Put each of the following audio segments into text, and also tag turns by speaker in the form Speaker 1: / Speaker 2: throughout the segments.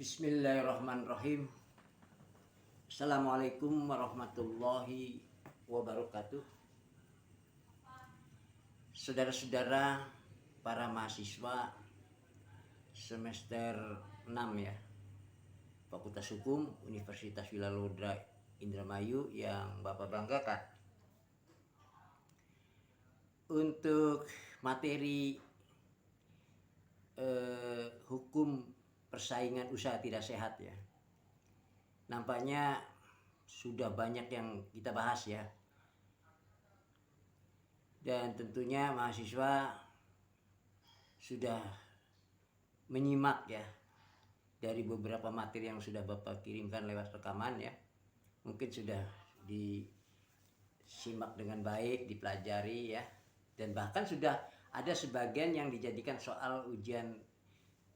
Speaker 1: Bismillahirrahmanirrahim. Assalamualaikum warahmatullahi wabarakatuh. Saudara-saudara para mahasiswa semester 6 ya, Fakultas Hukum Universitas Wilalodra Indramayu yang Bapak banggakan. Untuk materi hukum persaingan usaha tidak sehat ya, nampaknya sudah banyak yang kita bahas ya, dan tentunya mahasiswa sudah menyimak ya dari beberapa materi yang sudah Bapak kirimkan lewat rekaman ya. Mungkin sudah disimak dengan baik, dipelajari ya, dan bahkan sudah ada sebagian yang dijadikan soal ujian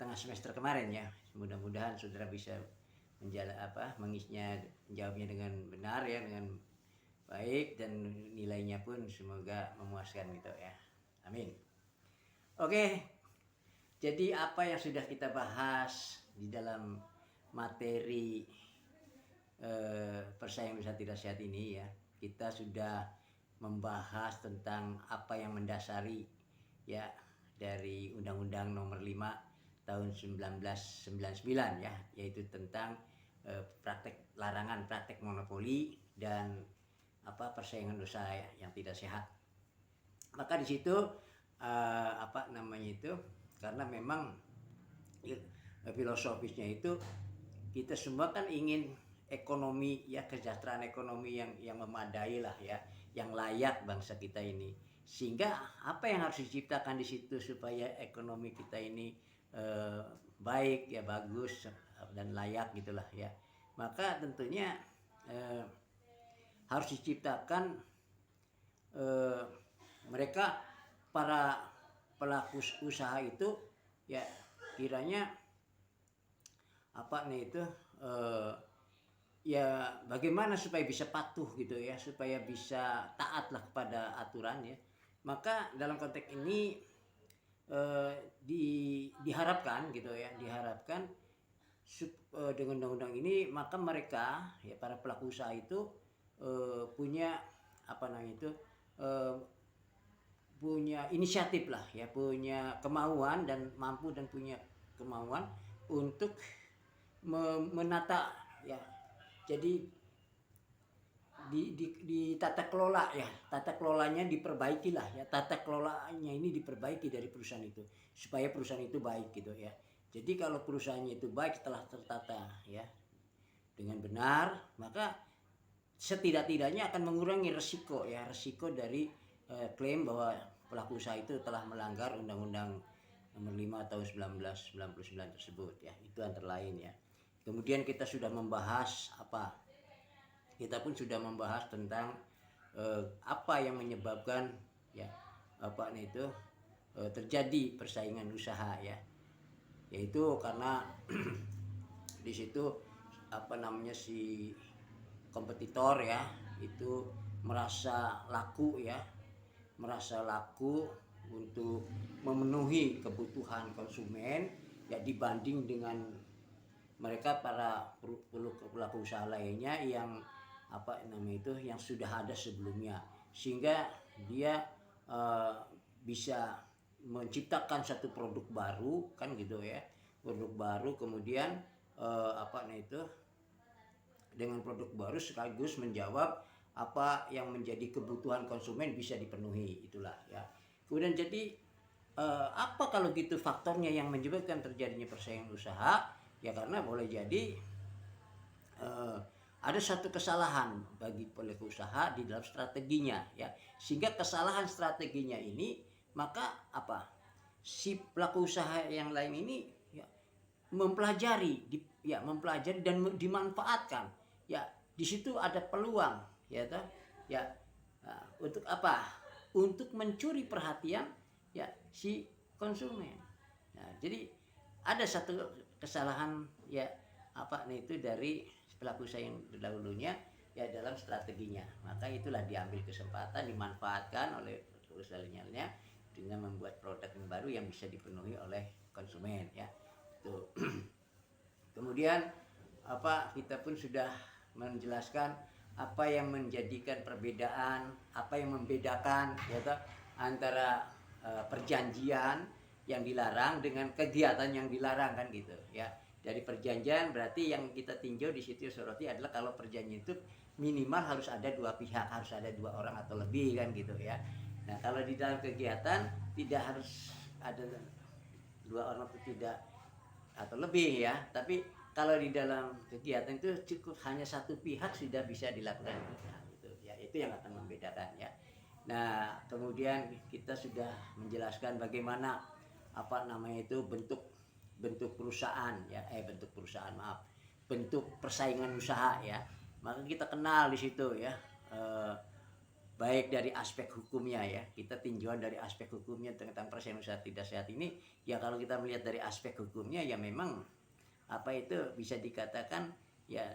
Speaker 1: tengah semester kemarin ya. Mudah-mudahan saudara bisa menjawabnya dengan benar ya, dengan baik, dan nilainya pun semoga memuaskan gitu ya. Amin. Oke, jadi apa yang sudah kita bahas di dalam materi persaingan usaha tidak sehat ini ya, kita sudah membahas tentang apa yang mendasari ya dari Undang-Undang Nomor 5 tahun 1999 ya, yaitu tentang larangan praktek monopoli dan persaingan usaha yang tidak sehat. Maka di situ karena memang filosofisnya itu kita semua kan ingin ekonomi ya, kesejahteraan ekonomi yang memadai lah ya, yang layak bangsa kita ini. Sehingga apa yang harus diciptakan di situ supaya ekonomi kita ini baik ya, bagus dan layak gitulah ya. Maka tentunya harus diciptakan mereka para pelaku usaha itu ya, kiranya ya bagaimana supaya bisa patuh gitu ya, supaya bisa taatlah kepada aturan ya. Maka dalam konteks ini diharapkan gitu ya, dengan undang-undang ini maka mereka ya, para pelaku usaha itu punya punya inisiatif lah ya, punya kemauan dan mampu dan punya kemauan untuk menata ya. Jadi di tata kelola ya, tata kelolanya diperbaiki lah ya, tata kelolanya ini diperbaiki dari perusahaan itu supaya perusahaan itu baik gitu ya. Jadi kalau perusahaannya itu baik setelah tertata ya dengan benar, maka setidak-tidaknya akan mengurangi resiko dari klaim bahwa pelaku usaha itu telah melanggar Undang-Undang Nomor 5 tahun 1999 tersebut ya. Itu antara lain ya. Kemudian kita pun sudah membahas tentang apa yang menyebabkan ya terjadi persaingan usaha ya, yaitu karena di situ si kompetitor ya itu merasa laku untuk memenuhi kebutuhan konsumen ya, dibanding dengan mereka para pelaku usaha lainnya yang yang sudah ada sebelumnya, sehingga dia bisa menciptakan satu produk baru kan gitu ya, produk baru, kemudian dengan produk baru sekaligus menjawab apa yang menjadi kebutuhan konsumen bisa dipenuhi, itulah ya. Kemudian jadi apa kalau gitu faktornya yang menyebabkan terjadinya persaingan usaha ya, karena boleh jadi ada satu kesalahan bagi pelaku usaha di dalam strateginya ya, sehingga kesalahan strateginya ini maka si pelaku usaha yang lain ini ya mempelajari dan dimanfaatkan ya. Di situ ada peluang ya untuk untuk mencuri perhatian ya si konsumen. Nah, jadi ada satu kesalahan ya dari pelaku usaha yang dahulunya ya dalam strateginya, maka itulah diambil kesempatan, dimanfaatkan oleh usahanya dengan membuat produk yang baru yang bisa dipenuhi oleh konsumen ya. Itu. Kemudian kita pun sudah menjelaskan apa yang menjadikan perbedaan, apa yang membedakan ya toh, antara perjanjian yang dilarang dengan kegiatan yang dilarang kan gitu ya. Dari perjanjian berarti yang kita tinjau di situ soroti adalah kalau perjanjian itu minimal harus ada dua pihak, harus ada dua orang atau lebih kan gitu ya. Nah kalau di dalam kegiatan tidak harus ada dua orang atau tidak atau lebih ya, tapi kalau di dalam kegiatan itu cukup hanya satu pihak sudah bisa dilakukan gitu ya, itu yang akan membedakan ya. Nah kemudian kita sudah menjelaskan bagaimana bentuk bentuk perusahaan ya, bentuk persaingan usaha ya. Maka kita kenal di situ ya, baik dari aspek hukumnya ya, kita tinjauan dari aspek hukumnya tentang persaingan usaha tidak sehat ini ya. Kalau kita melihat dari aspek hukumnya ya memang itu bisa dikatakan ya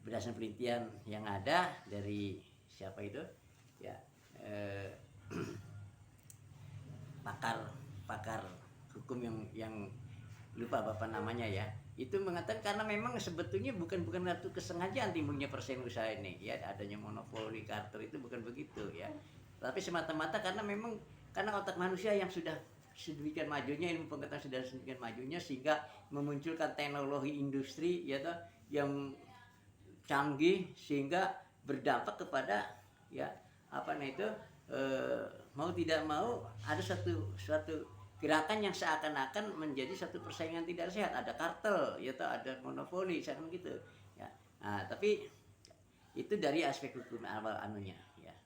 Speaker 1: berdasarkan penelitian yang ada dari siapa itu ya, pakar hukum yang lupa bapak namanya ya, itu mengatakan karena memang sebetulnya bukan satu kesengajaan timbulnya persaingan usaha ini ya, adanya monopoli kartel itu bukan begitu ya, tapi semata-mata karena memang karena otak manusia yang sudah sedemikian majunya, ilmu pengetahuan sudah sedemikian majunya sehingga memunculkan teknologi industri ya toh, yang canggih sehingga berdampak kepada ya mau tidak mau ada suatu gerakan yang seakan-akan menjadi satu persaingan tidak sehat, ada kartel ya toh, ada monopoli seakan gitu ya. Nah, tapi itu dari aspek hukum awal anunya ya.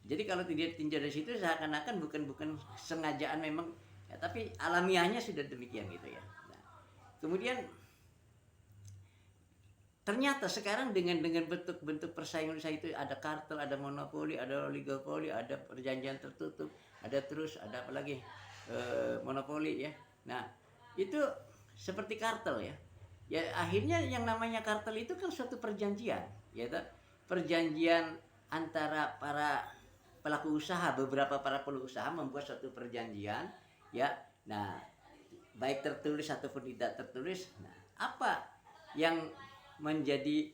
Speaker 1: Jadi kalau tidak ditinjau dari situ seakan-akan bukan sengajaan memang ya, tapi alamiahnya sudah demikian gitu ya. Nah, kemudian ternyata sekarang dengan bentuk persaingan usaha itu ada kartel, ada monopoli, ada oligopoli, ada perjanjian tertutup, ada apa lagi monopoli ya. Nah itu seperti kartel ya. Ya akhirnya yang namanya kartel itu kan suatu perjanjian, ya toh? Perjanjian antara para pelaku usaha, beberapa para pelaku usaha membuat suatu perjanjian ya. Nah baik tertulis ataupun tidak tertulis. Nah apa yang menjadi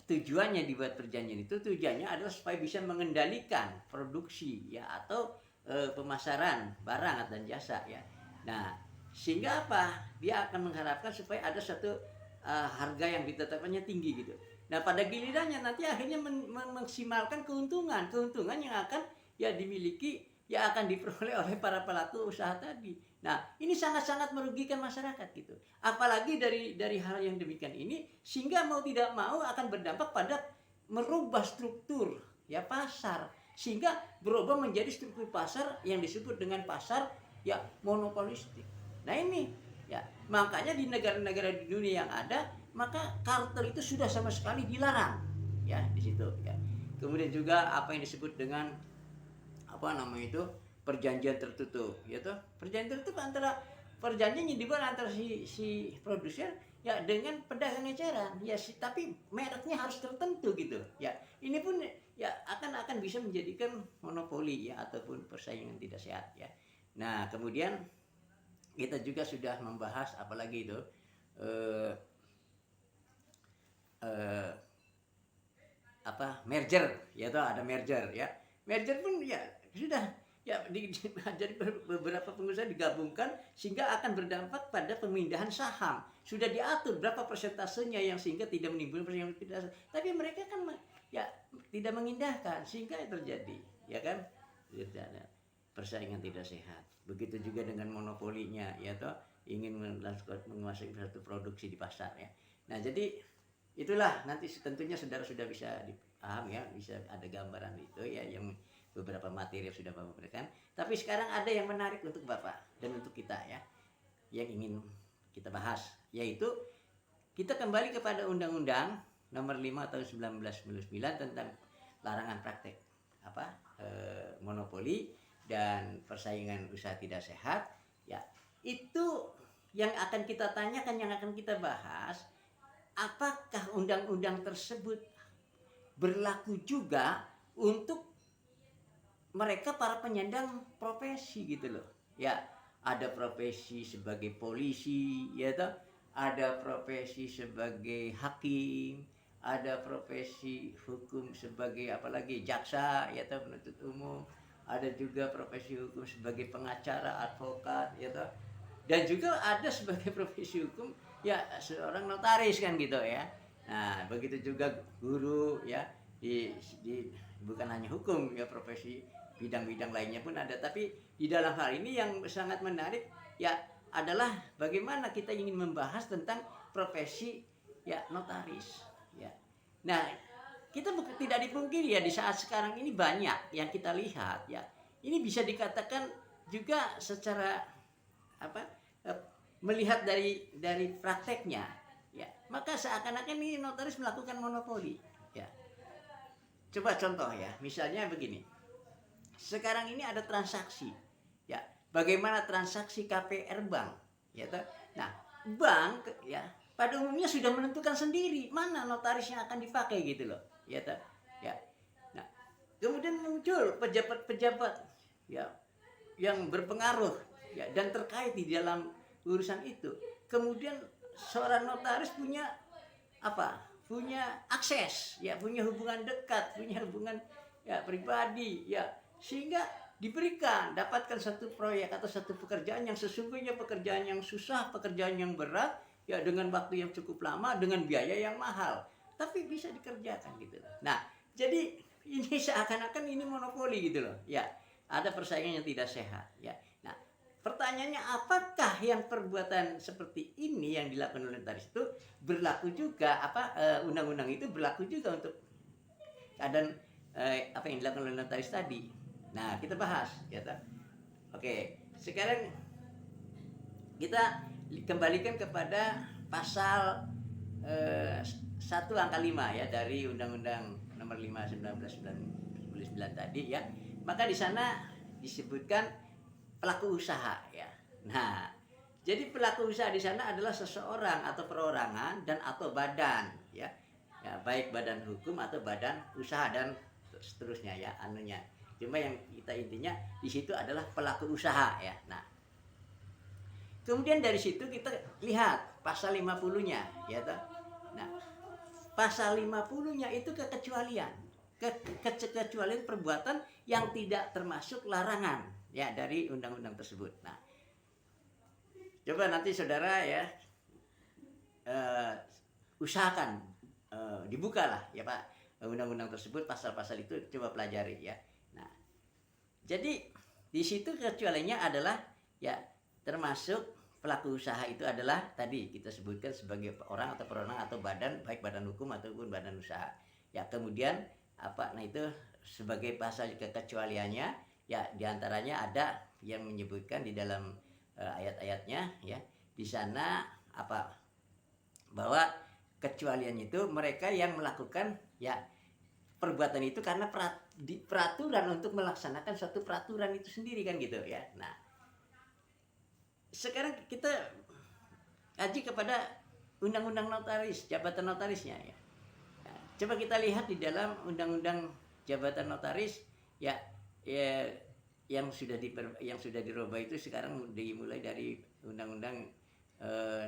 Speaker 1: tujuannya dibuat perjanjian itu? Tujuannya adalah supaya bisa mengendalikan produksi ya atau pemasaran barang dan jasa ya. Nah sehingga apa, dia akan mengharapkan supaya ada satu harga yang ditetapkannya tinggi gitu. Nah pada gilirannya nanti akhirnya memaksimalkan keuntungan yang akan ya dimiliki, ya akan diperoleh oleh para pelaku usaha tadi. Nah ini sangat-sangat merugikan masyarakat gitu. Apalagi dari hal yang demikian ini sehingga mau tidak mau akan berdampak pada merubah struktur ya pasar, sehingga berubah menjadi struktur pasar yang disebut dengan pasar ya monopolistik. Nah ini ya makanya di negara-negara di dunia yang ada maka kartel itu sudah sama sekali dilarang ya di situ ya. Kemudian juga apa yang disebut dengan perjanjian tertutup ya toh. Perjanjian tertutup antara perjanjian yang dibuat antara si produsen ya dengan pedagang eceran ya, tapi mereknya harus tertentu gitu ya. Ini pun ya akan bisa menjadikan monopoli ya ataupun persaingan tidak sehat ya. Nah kemudian kita juga sudah membahas apalagi itu merger ya toh, ada merger ya. Merger pun ya sudah ya jadi beberapa pengusaha digabungkan sehingga akan berdampak pada pemindahan saham. Sudah diatur berapa persentasenya yang sehingga tidak menimbulkan persaingan tidak sehat. Tapi mereka kan ya tidak mengindahkan sehingga terjadi ya kan persaingan tidak sehat. Begitu juga dengan monopolinya ya toh, ingin menguasai satu produksi di pasar ya. Nah jadi itulah nanti tentunya saudara sudah bisa dipaham ya, bisa ada gambaran itu ya, yang beberapa materi yang sudah Bapak berikan. Tapi sekarang ada yang menarik untuk Bapak dan untuk kita ya, yang ingin kita bahas, yaitu kita kembali kepada Undang-Undang Nomor 5 tahun 1999 tentang larangan praktek monopoli dan persaingan usaha tidak sehat ya. Itu yang akan kita tanyakan, yang akan kita bahas, apakah undang-undang tersebut berlaku juga untuk mereka para penyandang profesi gitu loh ya. ada profesi sebagai polisi, ya toh, ada profesi sebagai hakim, ada profesi hukum sebagai apalagi jaksa, ya toh, penuntut umum, ada juga profesi hukum sebagai pengacara, advokat, ya toh, dan juga ada sebagai profesi hukum ya seorang notaris kan gitu ya. Nah begitu juga guru ya, di bukan hanya hukum ya, profesi bidang-bidang lainnya pun ada. Tapi di dalam hal ini yang sangat menarik ya adalah bagaimana kita ingin membahas tentang profesi ya notaris ya. Nah kita tidak dipungkiri ya, di saat sekarang ini banyak yang kita lihat ya, ini bisa dikatakan juga secara apa melihat dari prakteknya ya, maka seakan-akan ini notaris melakukan monopoli ya. Coba contoh ya, misalnya begini, sekarang ini ada transaksi ya, bagaimana transaksi KPR bank ya toh. Nah bank ya pada umumnya sudah menentukan sendiri mana notaris yang akan dipakai gitu loh ya toh ya. Nah kemudian muncul pejabat-pejabat ya yang berpengaruh ya dan terkait di dalam urusan itu, kemudian seorang notaris punya apa, punya akses ya, punya hubungan dekat, punya hubungan ya pribadi ya, sehingga diberikan dapatkan satu proyek atau satu pekerjaan yang sesungguhnya pekerjaan yang susah, pekerjaan yang berat ya, dengan waktu yang cukup lama, dengan biaya yang mahal, tapi bisa dikerjakan gitu loh. Nah jadi ini seakan-akan ini monopoli gitu loh ya, ada persaingan yang tidak sehat ya. Nah pertanyaannya, apakah yang perbuatan seperti ini yang dilakukan oleh notaris itu berlaku juga undang-undang itu berlaku juga untuk keadaan apa yang dilakukan oleh notaris tadi? Nah kita bahas ya toh. Oke, sekarang kita kembalikan kepada pasal 1 angka 5 ya dari Undang-Undang Nomor 5 1999 tadi ya. Maka di sana disebutkan pelaku usaha ya. Nah, jadi pelaku usaha di sana adalah seseorang atau perorangan dan atau badan ya. Ya, baik badan hukum atau badan usaha dan seterusnya ya anunya. Cuma yang kita intinya di situ adalah pelaku usaha ya. Nah, kemudian dari situ kita lihat pasal 50-nya ya toh. Nah, pasal 50-nya itu kekecualian. Kekecualian perbuatan yang tidak termasuk larangan ya dari undang-undang tersebut. Nah, coba nanti saudara ya usahakan dibukalah ya Pak undang-undang tersebut, pasal-pasal itu coba pelajari ya. Nah, jadi di situ kecualiannya adalah ya termasuk pelaku usaha itu adalah tadi kita sebutkan sebagai orang atau perorangan atau badan, baik badan hukum ataupun badan usaha. Ya kemudian nah itu sebagai pasal kekecualiannya ya, diantaranya ada yang menyebutkan di dalam ayat-ayatnya ya, di sana bahwa kecualiannya itu mereka yang melakukan ya perbuatan itu karena peraturan untuk melaksanakan suatu peraturan itu sendiri kan gitu ya. Nah sekarang kita kaji kepada undang-undang notaris, jabatan notarisnya ya. Nah, coba kita lihat di dalam undang-undang jabatan notaris ya, yang sudah dirubah itu sekarang dimulai dari undang-undang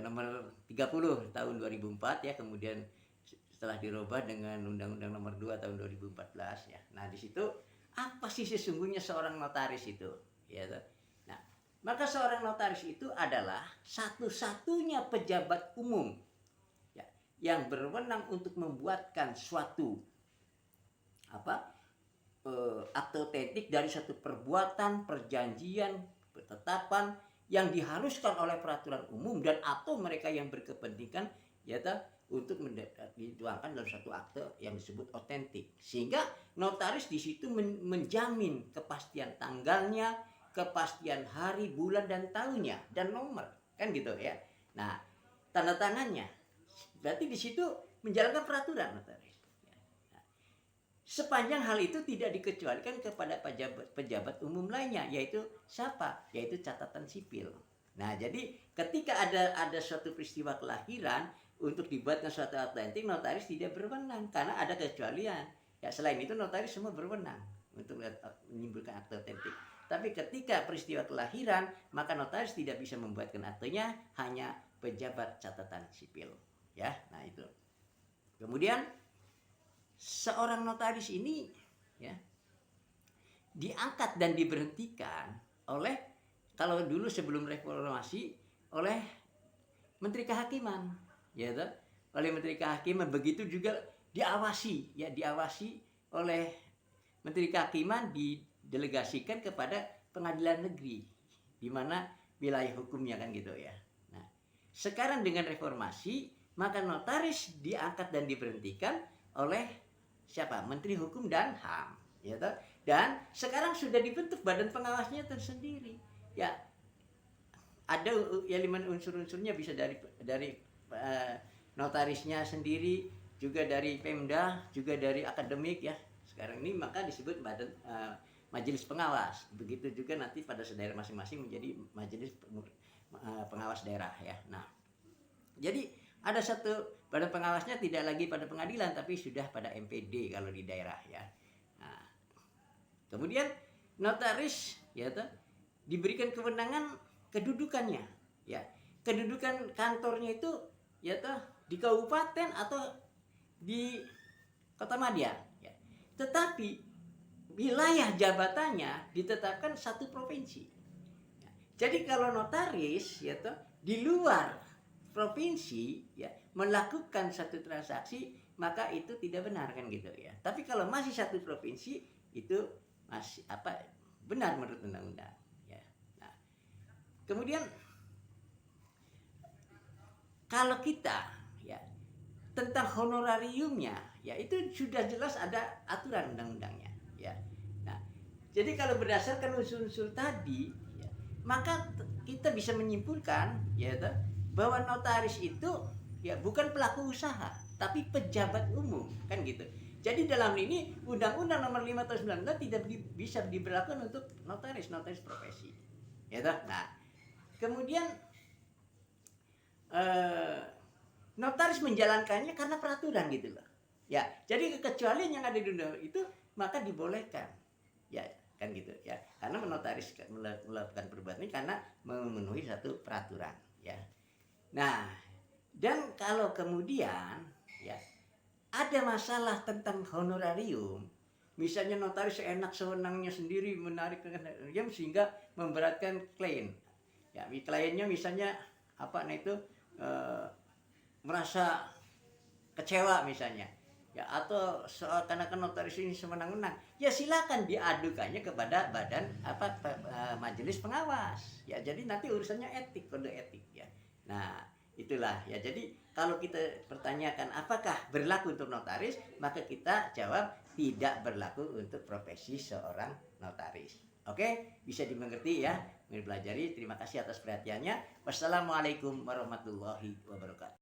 Speaker 1: nomor 30 tahun 2004 ya, kemudian setelah dirubah dengan undang-undang nomor 2 tahun 2014 ya. Nah di situ apa sih sesungguhnya seorang notaris itu ya. Nah maka seorang notaris itu adalah satu-satunya pejabat umum ya, yang berwenang untuk membuatkan suatu akte otentik dari satu perbuatan, perjanjian, ketetapan yang diharuskan oleh peraturan umum dan atau mereka yang berkepentingan ya untuk dituangkan dalam satu akte yang disebut otentik, sehingga notaris di situ menjamin kepastian tanggalnya, kepastian hari, bulan dan tahunnya dan nomor kan gitu ya. Nah tanda tangannya berarti di situ menjalankan peraturan notaris. Sepanjang hal itu tidak dikecualikan kepada pejabat umum lainnya, yaitu siapa? Yaitu catatan sipil. Nah, jadi ketika ada suatu peristiwa kelahiran untuk dibuatkan suatu otentik, notaris tidak berwenang karena ada kecualian. Ya, selain itu notaris semua berwenang untuk menimbulkan akte otentik. Tapi ketika peristiwa kelahiran, maka notaris tidak bisa membuatkan aktenya, hanya pejabat catatan sipil. Ya, nah itu. Kemudian seorang notaris ini ya diangkat dan diberhentikan oleh, kalau dulu sebelum reformasi, oleh Menteri Kehakiman, ya toh? Oleh Menteri Kehakiman. Begitu juga diawasi, ya diawasi oleh Menteri Kehakiman, didelegasikan kepada pengadilan negeri, di mana wilayah hukumnya kan gitu ya. Nah, sekarang dengan reformasi, maka notaris diangkat dan diberhentikan oleh siapa? Menteri Hukum dan HAM, ya toh? Dan sekarang sudah dibentuk badan pengawasnya tersendiri. Ya, ada elemen unsur-unsurnya, bisa dari notarisnya sendiri, juga dari Pemda, juga dari akademik ya. Sekarang ini maka disebut badan majelis pengawas. Begitu juga nanti pada daerah masing-masing menjadi majelis pengawas daerah ya. Nah, jadi ada satu badan pengawasnya, tidak lagi pada pengadilan tapi sudah pada MPD kalau di daerah ya. Nah, kemudian notaris ya toh, diberikan kewenangan kedudukannya ya. Kedudukan kantornya itu ya toh di kabupaten atau di kota madya ya. Tetapi wilayah jabatannya ditetapkan satu provinsi. Jadi kalau notaris ya toh di luar provinsi ya melakukan satu transaksi, maka itu tidak benar kan gitu ya. Tapi kalau masih satu provinsi, itu masih benar menurut undang-undang ya. Nah, kemudian kalau kita ya tentang honorariumnya ya, itu sudah jelas ada aturan undang-undangnya ya. Nah, jadi kalau berdasarkan unsur-unsur tadi ya, maka kita bisa menyimpulkan ya bahwa notaris itu ya bukan pelaku usaha tapi pejabat umum kan gitu. Jadi dalam ini Undang-Undang Nomor 5 Tahun 19 tidak bisa diberlakukan untuk notaris profesi. Ya toh? Nah, kemudian notaris menjalankannya karena peraturan gitu loh. Ya, jadi kekecualian yang ada di undang itu maka dibolehkan. Ya, kan gitu ya. Karena menotaris melakukan perbuatan ini karena memenuhi satu peraturan ya. Nah, dan kalau kemudian ya ada masalah tentang honorarium, misalnya notaris seenak sewenangnya sendiri menarik honorarium sehingga memberatkan klien. Ya, kliennya misalnya merasa kecewa misalnya. Ya, atau seakan-akan notaris ini semenang-menang. Ya silakan diadukannya kepada badan majelis pengawas. Ya, jadi nanti urusannya etik, kode etik ya. Nah, itulah ya. Jadi kalau kita pertanyakan apakah berlaku untuk notaris, maka kita jawab tidak berlaku untuk profesi seorang notaris. Oke, bisa dimengerti ya, dipelajari. Terima kasih atas perhatiannya. Wassalamualaikum warahmatullahi wabarakatuh.